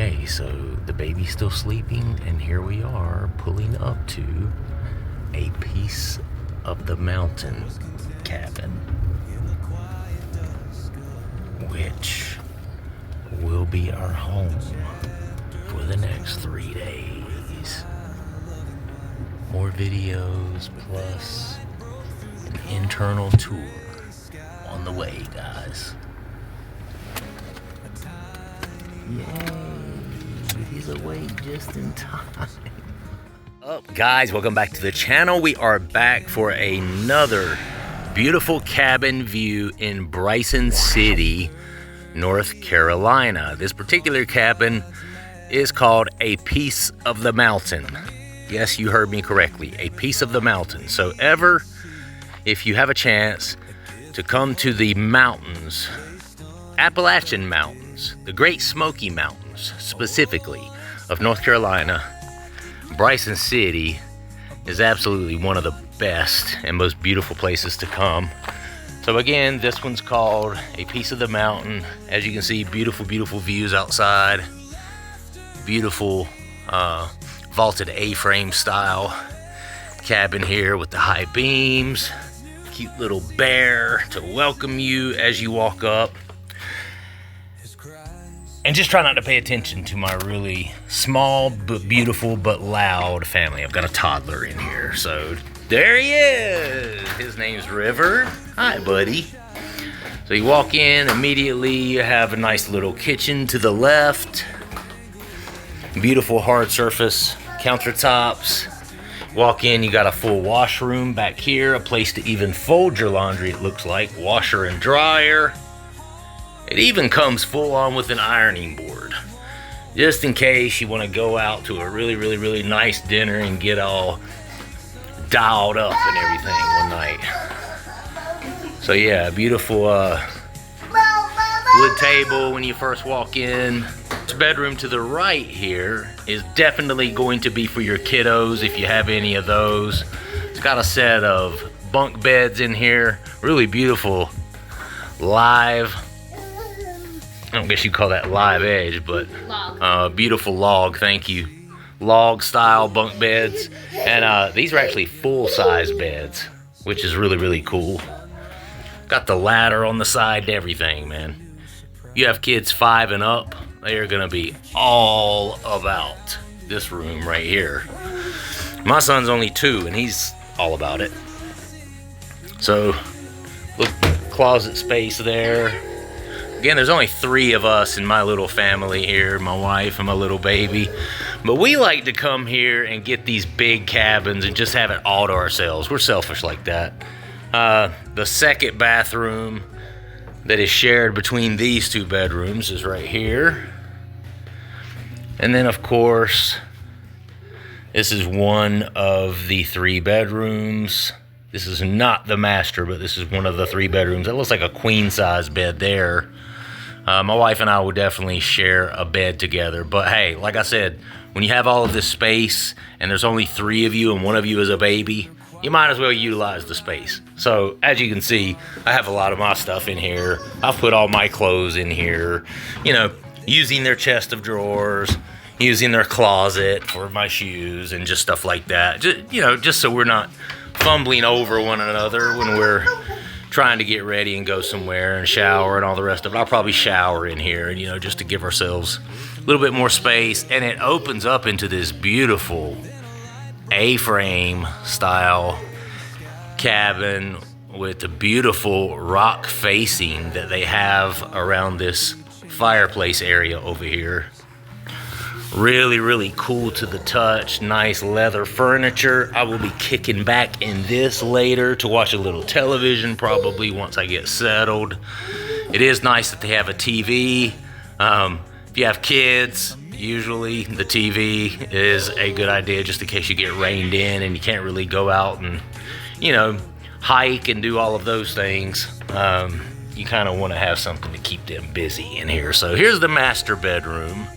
Okay, so the baby's still sleeping, and here we are pulling up to a piece of the mountain cabin, which will be our home for the next 3 days. More videos plus an internal tour on the way, guys. Yay! He's awake just in time. Up, guys, welcome back to the channel. We are back for another beautiful cabin view in Bryson City, North Carolina. This particular cabin is called A Piece of the Mountain. Yes, you heard me correctly, A Piece of the Mountain. So if you have a chance to come to the mountains, Appalachian Mountains, the Great Smoky Mountains, specifically of North Carolina, Bryson City is absolutely one of the best and most beautiful places to come. So again, this one's called A Piece of the Mountain. As you can see, beautiful, beautiful views outside. Beautiful vaulted A-frame style cabin here with the high beams. Cute little bear to welcome you as you walk up. And just try not to pay attention to my really small but beautiful but loud family. I've got a toddler in here, so there he is. His name's River. Hi, buddy. So you walk in, immediately you have a nice little kitchen to the left. Beautiful hard surface countertops. Walk in, you got a full washroom back here, a place to even fold your laundry, it looks like. Washer and dryer. It even comes full on with an ironing board, just in case you want to go out to a really, really, really nice dinner and get all dialed up and everything one night. So yeah, beautiful wood table when you first walk in. This bedroom to the right here is definitely going to be for your kiddos if you have any of those. It's got a set of bunk beds in here, really beautiful live, I don't guess you'd call that live edge, but beautiful log, thank you. Log style bunk beds. And these are actually full-size beds, which is really, really cool. Got the ladder on the side and everything, man. You have kids 5 and up, they are gonna be all about this room right here. My son's only 2 and he's all about it. So, look, closet space there. Again, there's only 3 of us in my little family here, my wife and my little baby. But we like to come here and get these big cabins and just have it all to ourselves. We're selfish like that. The second bathroom that is shared between these 2 bedrooms is right here. And then, of course, this is one of the 3 bedrooms. This is not the master, but this is one of the 3 bedrooms. It looks like a queen-size bed there. My wife and I will definitely share a bed together. But hey, like I said, when you have all of this space and there's only 3 of you and one of you is a baby, you might as well utilize the space. So as you can see, I have a lot of my stuff in here. I've put all my clothes in here, you know, using their chest of drawers, using their closet for my shoes and just stuff like that. Just, you know, just so we're not fumbling over one another when we're trying to get ready and go somewhere and shower and all the rest of it. I'll probably shower in here, you know, just to give ourselves a little bit more space. And it opens up into this beautiful A-frame style cabin with the beautiful rock facing that they have around this fireplace area over here. Really, really cool to the touch. Nice leather furniture. I will be kicking back in this later to watch a little television, probably once I get settled. It is nice that they have a TV. If you have kids, usually the TV is a good idea just in case you get reined in and you can't really go out and, you know, hike and do all of those things. You kind of want to have something to keep them busy in here. So here's the master bedroom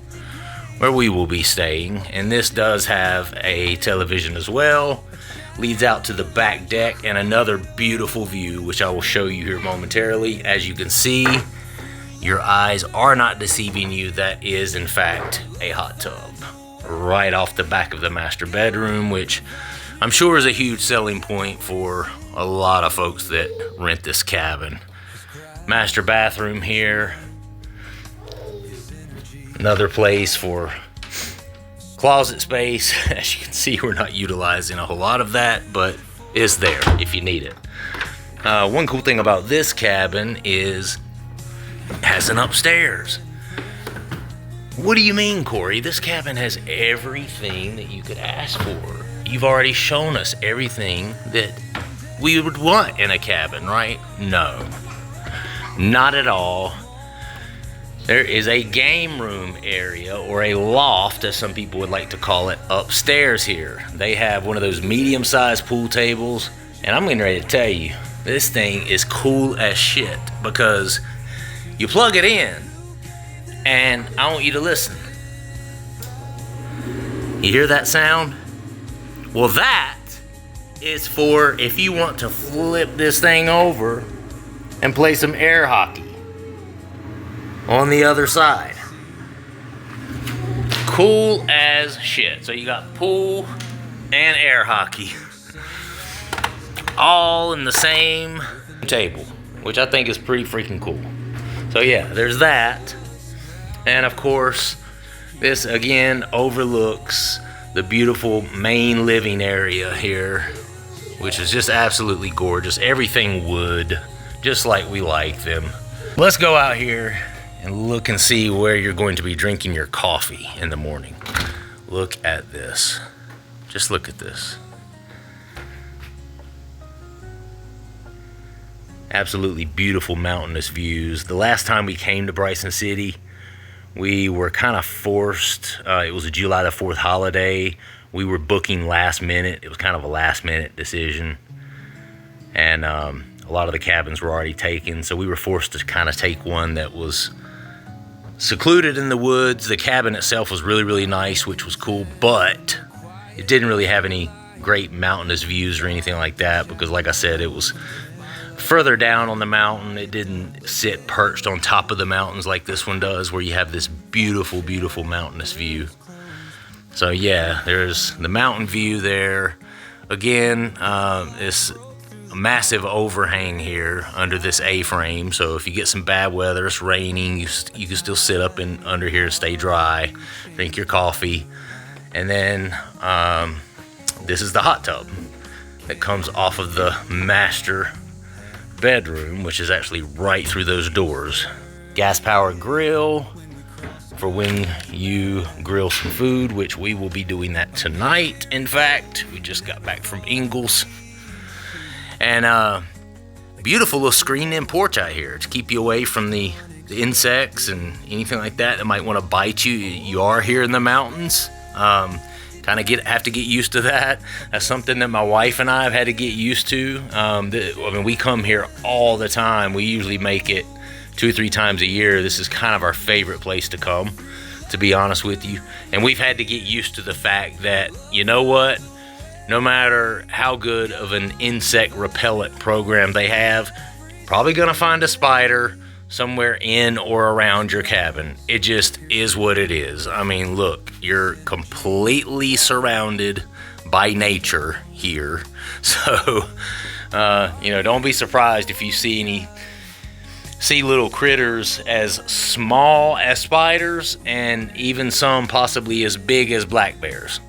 where we will be staying, and this does have a television as well. Leads out to the back deck and another beautiful view, which I will show you here momentarily. As you can see, your eyes are not deceiving you, that is in fact a hot tub right off the back of the master bedroom, which I'm sure is a huge selling point for a lot of folks that rent this cabin. Master bathroom here. Another place for closet space. As you can see, we're not utilizing a whole lot of that, but it's there if you need it. One cool thing about this cabin is it has an upstairs. What do you mean, Corey? This cabin has everything that you could ask for. You've already shown us everything that we would want in a cabin, right? No, not at all. There is a game room area, or a loft as some people would like to call it, upstairs here. They have one of those medium-sized pool tables, and I'm getting ready to tell you, this thing is cool as shit, because you plug it in, and I want you to listen. You hear that sound? Well, that is for if you want to flip this thing over and play some air hockey on the other side. Cool as shit. So you got pool and air hockey all in the same table, which I think is pretty freaking cool. So yeah, there's that. And of course, this again overlooks the beautiful main living area here, which is just absolutely gorgeous. Everything wood, just like we like them. Let's go out here and look and see where you're going to be drinking your coffee in the morning. Look at this. Just look at this. Absolutely beautiful mountainous views. The last time we came to Bryson City, we were kind of forced. It was a July the 4th holiday. We were booking last minute. It was kind of a last minute decision. And a lot of the cabins were already taken, so we were forced to kind of take one that was secluded in the woods. The cabin itself was really, really nice, which was cool, but it didn't really have any great mountainous views or anything like that, because like I said, it was further down on the mountain. It didn't sit perched on top of the mountains like this one does, where you have this beautiful, beautiful mountainous view. So yeah, there's the mountain view there. Again, this massive overhang here under this A-frame, so if you get some bad weather, it's raining, you can still sit up in under here and stay dry, drink your coffee. And then this is the hot tub that comes off of the master bedroom, which is actually right through those doors. Gas powered grill for when you grill some food, which we will be doing that tonight. In fact, we just got back from Ingles. And beautiful little screened-in porch out here to keep you away from the insects and anything like that that might want to bite you. You are here in the mountains. Kind of have to get used to that. That's something that my wife and I have had to get used to. I mean, we come here all the time. We usually make it 2 or 3 times a year. This is kind of our favorite place to come, to be honest with you. And we've had to get used to the fact that, you know what? No matter how good of an insect repellent program they have, probably gonna find a spider somewhere in or around your cabin. It just is what it is. I mean, look, you're completely surrounded by nature here. So, don't be surprised if you see little critters as small as spiders, and even some possibly as big as black bears.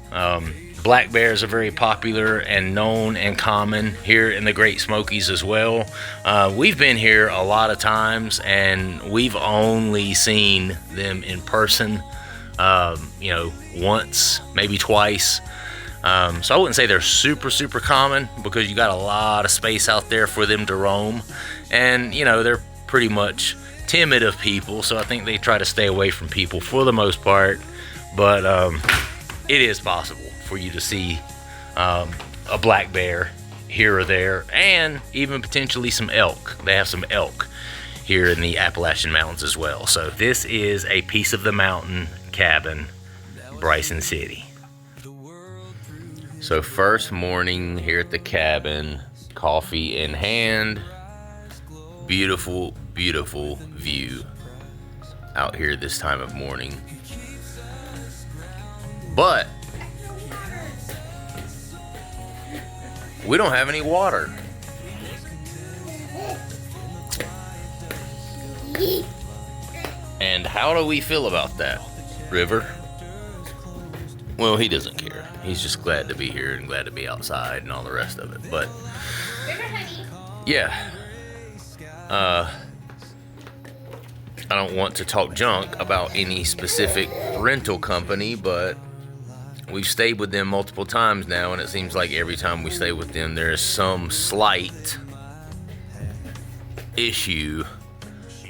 Black bears are very popular and known and common here in the Great Smokies as well. We've been here a lot of times, and we've only seen them in person, once, maybe twice. So I wouldn't say they're super, super common, because you got a lot of space out there for them to roam. And, they're pretty much timid of people, so I think they try to stay away from people for the most part. But it is possible for you to see a black bear here or there, and even potentially some elk. They have some elk here in the Appalachian Mountains as well. So this is a piece of the mountain cabin, Bryson City. So first morning here at the cabin, coffee in hand, beautiful, beautiful view out here this time of morning. But we don't have any water. And how do we feel about that, River? Well, he doesn't care. He's just glad to be here and glad to be outside and all the rest of it. But yeah, I don't want to talk junk about any specific rental company, but we've stayed with them multiple times now, and it seems like every time we stay with them, there is some slight issue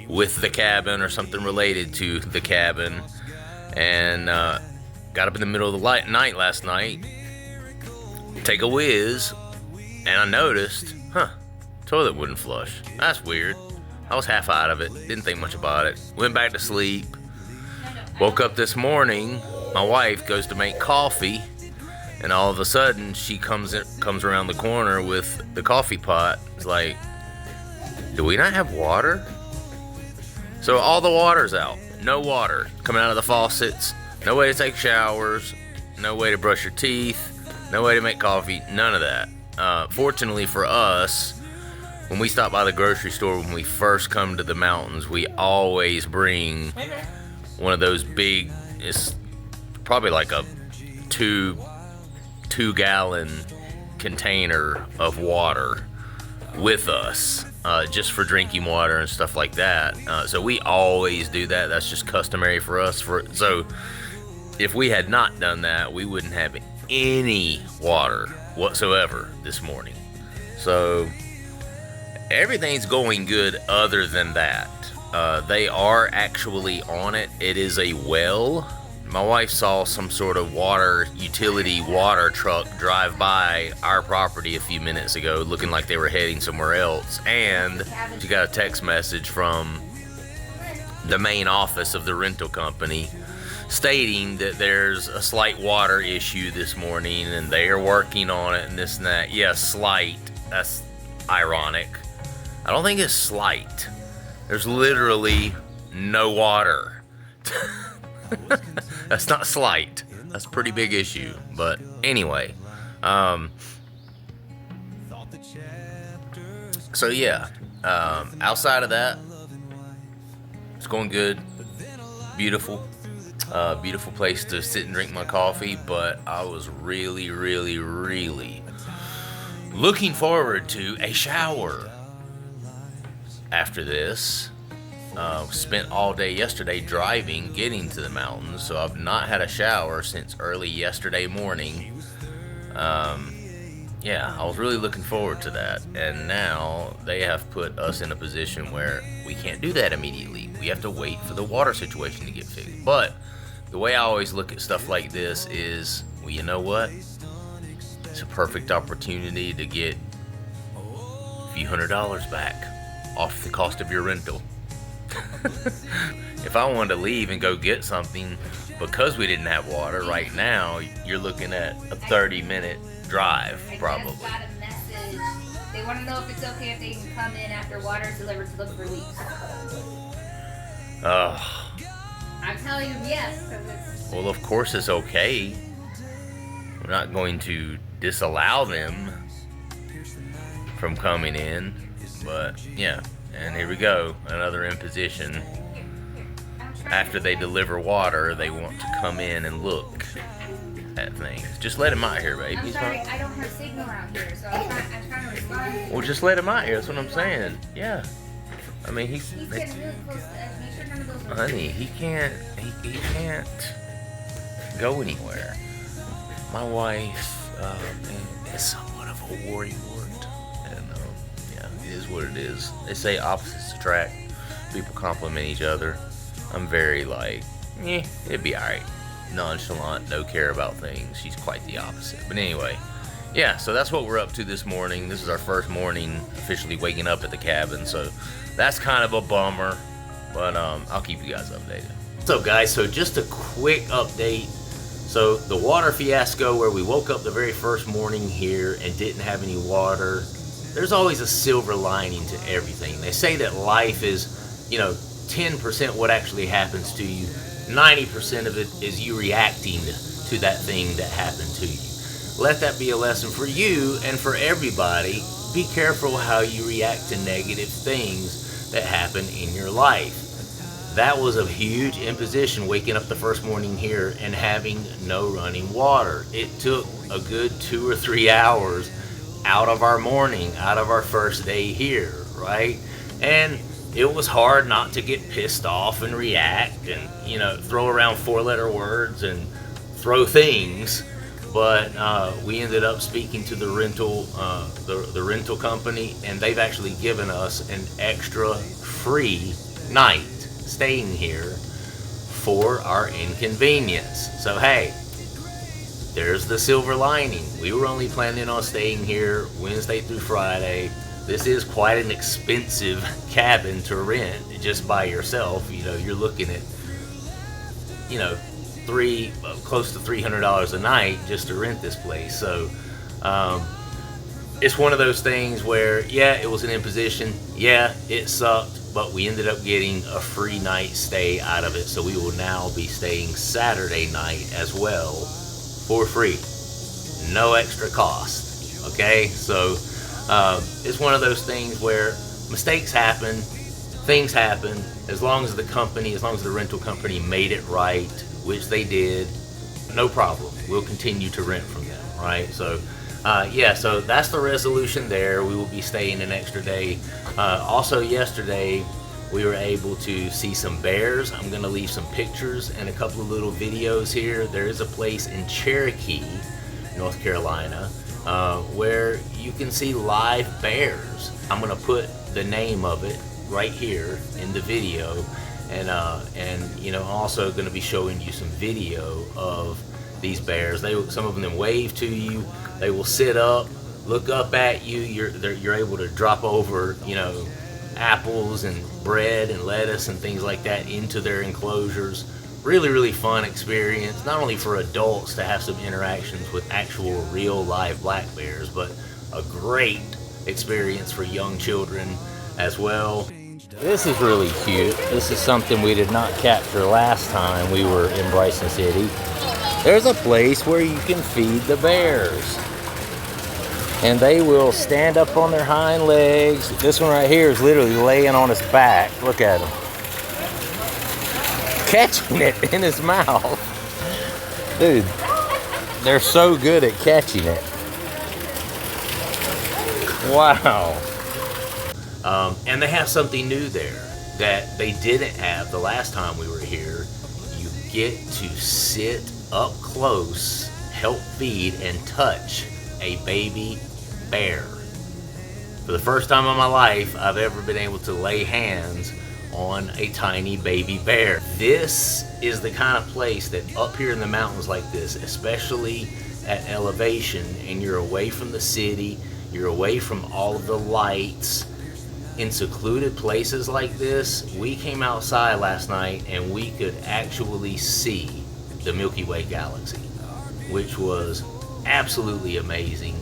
with the cabin or something related to the cabin. And got up in the middle of the night last night, take a whiz, and I noticed, toilet wouldn't flush. That's weird. I was half out of it, didn't think much about it. Went back to sleep. Woke up this morning, my wife goes to make coffee, and all of a sudden she comes around the corner with the coffee pot. It's like, do we not have water? So all the water's out. No water coming out of the faucets. No way to take showers. No way to brush your teeth. No way to make coffee. None of that. Fortunately for us, when we stop by the grocery store when we first come to the mountains, we always bring one of those big, it's probably like a two gallon container of water with us, just for drinking water and stuff like that. So we always do that. That's just customary for us. So if we had not done that, we wouldn't have any water whatsoever this morning. So everything's going good other than that. They are actually on it. It is a well. My wife saw some sort of utility water truck drive by our property a few minutes ago, looking like they were heading somewhere else. And she got a text message from the main office of the rental company stating that there's a slight water issue this morning and they are working on it and this and that. Yeah, slight. That's ironic. I don't think it's slight. There's literally no water. That's not slight. That's a pretty big issue. But anyway, so yeah, outside of that, it's going good. Beautiful place to sit and drink my coffee. But I was really, really, really looking forward to a shower after this. Spent all day yesterday driving, getting to the mountains, so I've not had a shower since early yesterday morning. Yeah, I was really looking forward to that, and now they have put us in a position where we can't do that immediately. We have to wait for the water situation to get fixed. But the way I always look at stuff like this is, well, you know what? It's a perfect opportunity to get a few $100s back off the cost of your rental. If I wanted to leave and go get something because we didn't have water right now, you're looking at a 30-minute drive probably. I just got a message. They want to know if it's okay if they can come in after water is delivered to look for leaks. I'm telling you yes, because it's... Well, of course it's okay. We're not going to disallow them from coming in, but yeah. And here we go, another imposition. After they deliver water, they want to come in and look at things. Just let him out here, baby. I'm sorry, I don't have signal around here, so I'm trying to respond. Well, just let him out here. That's what I'm saying. Yeah. I mean, he's getting really close to us. Make sure none of those are... Honey, he can't go anywhere. My wife is somewhat of a worrywart. It is what it is. They say opposites attract. People compliment each other. I'm very it'd be alright. Nonchalant, no care about things. She's quite the opposite. But anyway, yeah, so that's what we're up to this morning. This is our first morning officially waking up at the cabin, so that's kind of a bummer. But I'll keep you guys updated. What's up, guys? So just a quick update. So the water fiasco where we woke up the very first morning here and didn't have any water. There's always a silver lining to everything. They say that life is, 10% what actually happens to you. 90% of it is you reacting to that thing that happened to you. Let that be a lesson for you and for everybody. Be careful how you react to negative things that happen in your life. That was a huge imposition, waking up the first morning here and having no running water. It took a good 2 or 3 hours out of our morning, out of our first day here, right? And it was hard not to get pissed off and react and, you know, throw around 4-letter words and throw things. But we ended up speaking to the rental company, and they've actually given us an extra free night staying here for our inconvenience. So hey, there's the silver lining. We were only planning on staying here Wednesday through Friday. This is quite an expensive cabin to rent just by yourself. You know, you're looking at, you know, close to $300 a night just to rent this place. So it's one of those things where, yeah, it was an imposition, yeah, it sucked, but we ended up getting a free night stay out of it. So we will now be staying Saturday night as well for free, no extra cost. Okay, so it's one of those things where mistakes happen, things happen. As long as the rental company made it right, which they did, no problem. We'll continue to rent from them, right? So yeah, so that's the resolution there. We will be staying an extra day. Also yesterday, we were able to see some bears. I'm gonna leave some pictures and a couple of little videos here. There is a place in Cherokee, North Carolina, where you can see live bears. I'm gonna put the name of it right here in the video. And you know, also going to be showing you some video of these bears. Some of them wave to you. They will sit up, look up at you. You're able to drop over, you know, apples and bread and lettuce and things like that into their enclosures. Really, really fun experience. Not only for adults to have some interactions with actual real live black bears, but a great experience for young children as well. This is really cute. This is something we did not capture last time we were in Bryson City. There's a place where you can feed the bears. And they will stand up on their hind legs. This one right here is literally laying on his back. Look at him. Catching it in his mouth. Dude, they're so good at catching it. Wow. And they have something new there that they didn't have the last time we were here. You get to sit up close, help feed, and touch a baby bear. For the first time in my life, I've ever been able to lay hands on a tiny baby bear. This is the kind of place that up here in the mountains like this, especially at elevation, and you're away from the city, you're away from all of the lights, in secluded places like this. We came outside last night and we could actually see the Milky Way galaxy, which was absolutely amazing,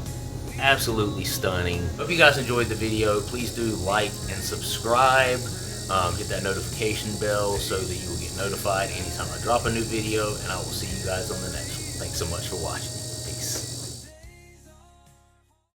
absolutely stunning. Hope you guys enjoyed the video. Please do like and subscribe. Hit that notification bell so that you will get notified anytime I drop a new video, and I will see you guys on the next one. Thanks so much for watching.